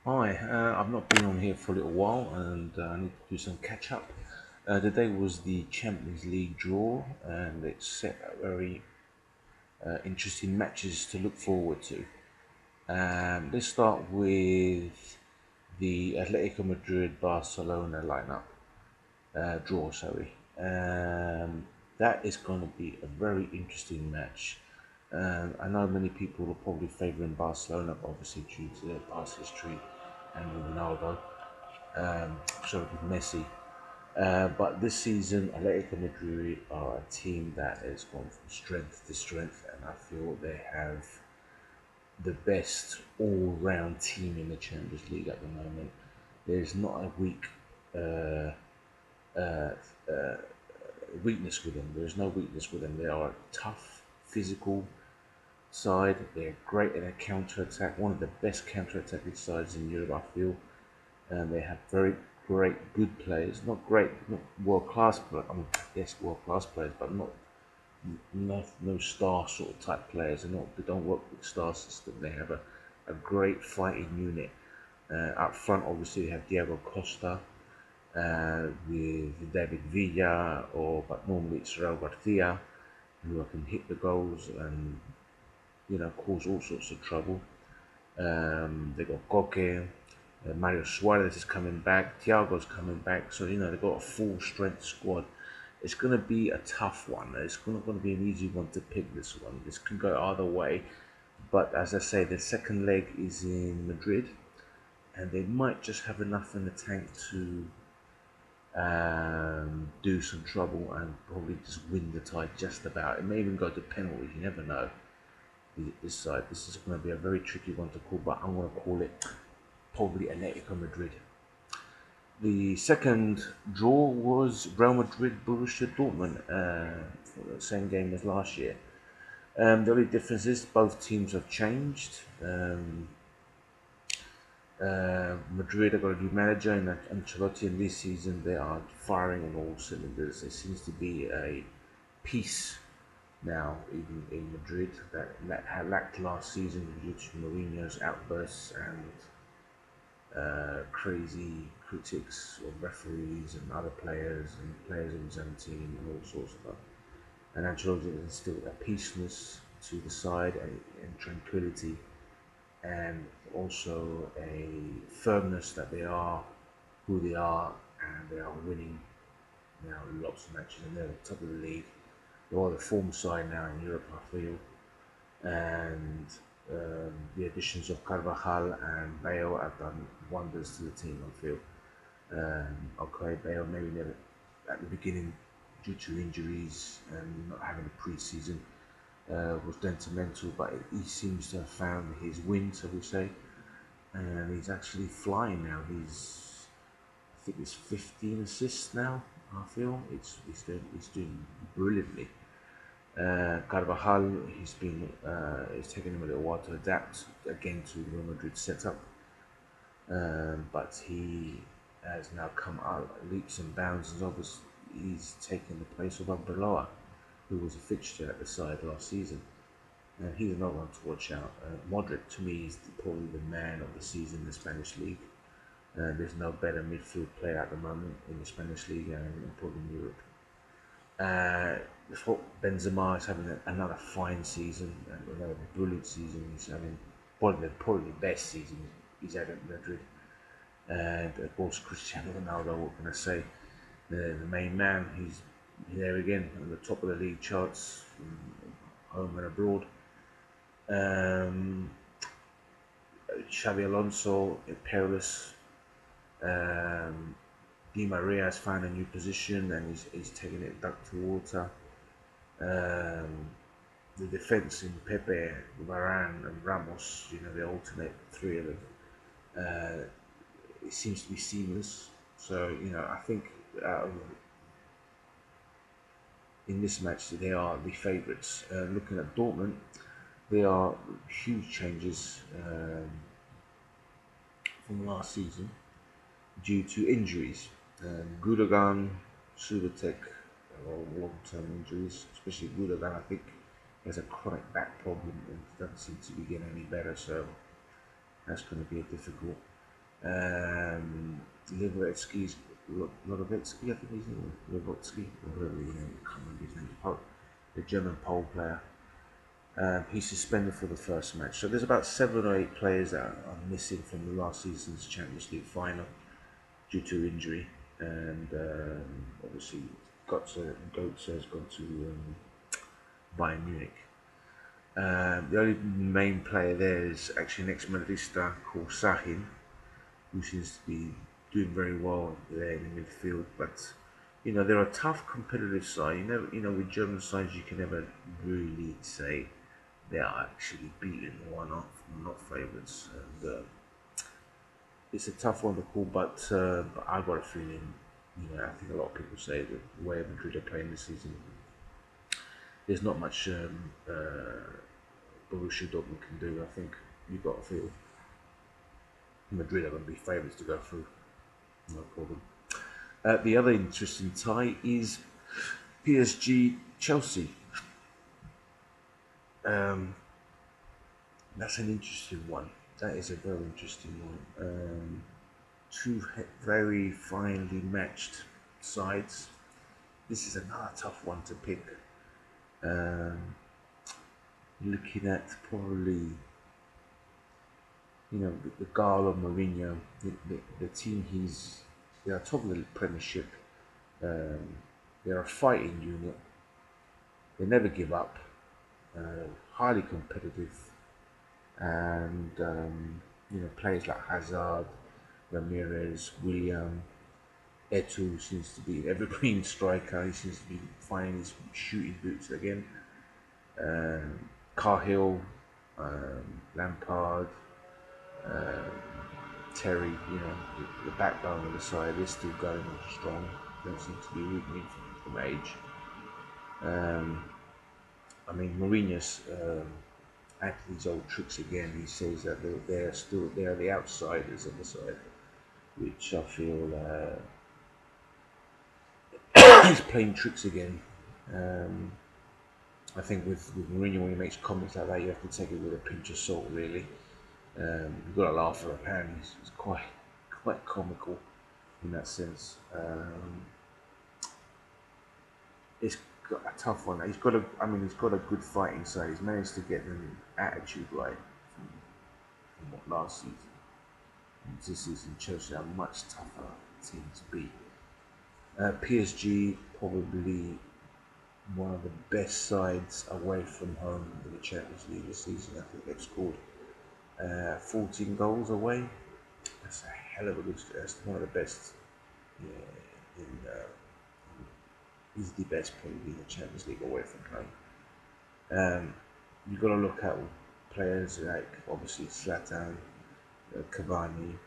Hi, I've not been on here for a little while and I need to do some catch up. Today was the Champions League draw and it set a very interesting matches to look forward to. Let's start with the Atletico Madrid Barcelona lineup draw. Sorry, that is going to be a very interesting match. I know many people are probably favouring Barcelona, obviously due to their past history and Ronaldo. Sorry, with Messi. But this season, Atletico Madrid are a team that has gone from strength to strength, and I feel they have the best all-round team in the Champions League at the moment. There's not a uh, uh, uh, weakness with them. There's no weakness with them. They are a tough, physical side. They're great at a counter attack. One of the best counter attacking sides in Europe, I feel. And they have very great, good players. Not great, not world class, but I mean, yes, world class players, but not no star sort of type players. They don't work with star system. They have a great fighting unit. Up front, obviously, they have Diego Costa with David Villa, or but normally it's Raul Garcia, who can hit the goals and cause all sorts of trouble. They got Koke, Mario Suarez is coming back, Thiago's coming back, so they've got a full strength squad. It's going to be a tough one. It's not going to be an easy one to pick. This one. This could go either way. But as I say, the second leg is in Madrid, and they might just have enough in the tank to do some trouble and probably just win the tie just about. It may even go to penalties. You never know. This side, this is going to be a very tricky one to call, but I'm going to call it probably Atletico Madrid. The second draw was Real Madrid Borussia Dortmund, for the same game as last year. The only difference is both teams have changed. Madrid have got a new manager in Ancelotti, and this season they are firing on all cylinders. There seems to be a peace now in Madrid that had lacked last season due to Mourinho's outbursts and crazy critics of referees and other players and players in his own team and all sorts of stuff. And Ancelotti instilled a peaceness to the side and tranquility, and also a firmness that they are who they are, and they are winning now lots of matches, and they're at the top of the league. They are the form side now in Europe, I feel, and the additions of Carvajal and Bale have done wonders to the team, I feel. Okay, Bale maybe never at the beginning due to injuries and not having a pre-season was detrimental, but he seems to have found his wind, so we say, and he's actually flying now. I think it's 15 assists now. I feel he's doing brilliantly. Carvajal, it's taken him a little while to adapt again to Real Madrid setup, but he has now come out leaps and bounds. And obviously, he's taken the place of Arbeloa, who was a fixture at the side last season. And he's another one to watch out. Modric, to me, is probably the man of the season in the Spanish league. There's no better midfield player at the moment in the Spanish league and probably in Europe. Uh, I thought Benzema is having another fine season, another brilliant season. He's having probably the best season he's had at Madrid. And of course, Cristiano Ronaldo, what can I say? The main man, he's there again on the top of the league charts, home and abroad. Um, Xabi Alonso, perilous. Um, Di Maria has found a new position and he's taking it back to water. Um, the defense in Pepe, Varane, and Ramos, they alternate three of them. Uh, it seems to be seamless. So, I think uh, in this match they are the favourites. Looking at Dortmund, they are huge changes from last season due to injuries. Gudogan, Subotic, long-term injuries, especially Gudogan. I think he has a chronic back problem and doesn't seem to be getting any better. So that's going to be a difficult. Livoretsky's Lorovetsky, I think his name, Lovotsky, or whatever his name, I can't remember his name, the German pole player. He's suspended for the first match. So there's about 7 or 8 players that are missing from the last season's Champions League final due to injury, and obviously Götze has gone to Bayern Munich. The only main player there is actually an ex-Madridista called Sahin, who seems to be doing very well there in the midfield. But they're a tough, competitive side. With German sides, you can never really say they are actually beaten or not favourites. And it's a tough one to call, but I've got a feeling. I think a lot of people say that the way Madrid are playing this season, there's not much Borussia Dortmund can do. I think you've got to feel Madrid are going to be favourites to go through. No problem. The other interesting tie is PSG Chelsea. That's an interesting one. That is a very interesting one. Two very finely matched sides. This is another tough one to pick. Looking at probably, the Galo Mourinho, the team they're top of the Premiership. They're a fighting unit. They never give up. Highly competitive, and players like Hazard, Ramirez, William, Eto'o seems to be an evergreen striker. He seems to be finding his shooting boots again. Cahill, Lampard, Terry, the backbone of the side is still going strong. Don't seem to be weakening from age. Mourinho's acting these old tricks again. He says that they're the outsiders of the side, which I feel he's playing tricks again. I think with Mourinho, when he makes comments like that, you have to take it with a pinch of salt, really. You've got to laugh at him. He's quite comical in that sense. It's got a tough one. He's got a good fighting side. He's managed to get the attitude right from what last season. This season, Chelsea are a much tougher team to beat. PSG probably one of the best sides away from home in the Champions League this season. I think they've scored 14 goals away. That's a hell of a good. That's one of the best. He's the best probably in the Champions League away from home. You've got to look at players like obviously Zlatan, Cavani,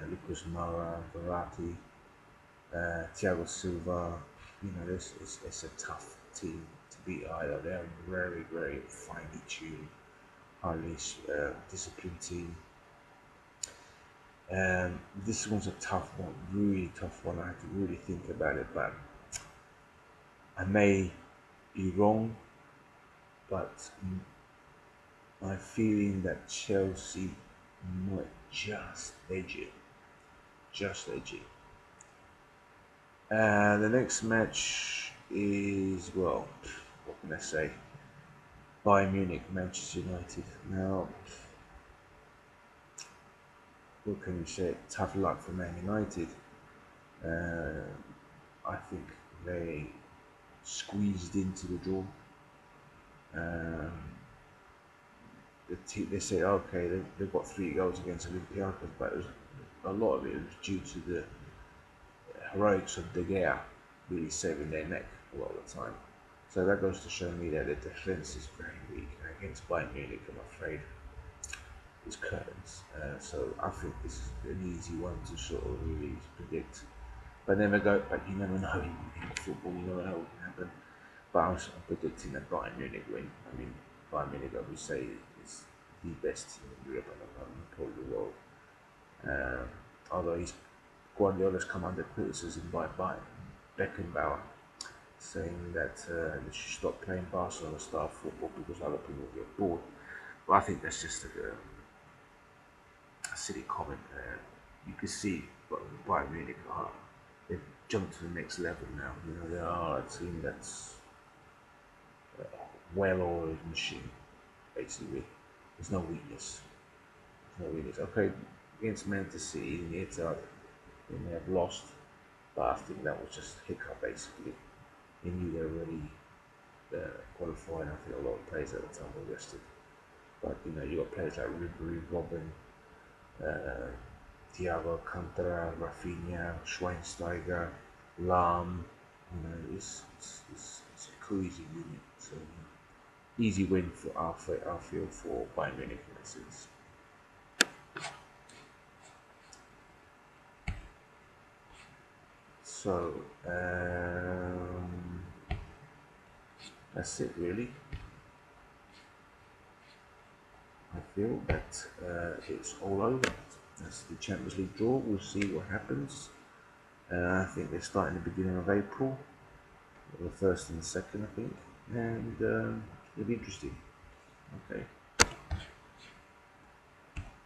Lucas Moura, Verratti, Thiago Silva. It's a tough team to beat either. They're a very, very finely tuned, highly disciplined team. This one's a tough one, really tough one. I have to really think about it, but I may be wrong, but my feeling that Chelsea might just edge it. The next match is, what can I say? Bayern Munich, Manchester United. Now, what can you say? Tough luck for Man United. I think they squeezed into the draw. They say, okay, they've got 3 goals against Olympiacos, but a lot of it was due to the heroics of De Gea really saving their neck a lot of the time. So that goes to show me that the defence is very weak. Against Bayern Munich, I'm afraid, it's curtains. So I think this is an easy one to sort of really predict. But you never know in football, you never know what can happen. But I'm predicting that Bayern Munich win. Bayern Munich, I would say, is the best team in Europe and probably the world. Although Guardiola's come under criticism by Beckenbauer, saying that they should stop playing Barcelona style football because other people get bored. But I think that's just a silly comment. you can see Bayern Munich are they've jumped to the next level now. You know, they are a team that's a well-oiled machine, basically. There's no weakness. There's no weakness. Okay, against Manchester City, they may have lost, but I think that was just a hiccup, basically. They knew they were already qualifying. I think a lot of players at the time were rested. But you know, you got players like Ribery, Robin, uh, Thiago Alcantara, Rafinha, Schweinsteiger, Lahm. You know, it's a cohesive unit. So easy win for our field for Bayern Munich in that sense. So that's it really. I feel that it's all over. That's the Champions League draw. We'll see what happens. I think they start in the beginning of April, the first and the second, I think, and it'll be interesting. Okay.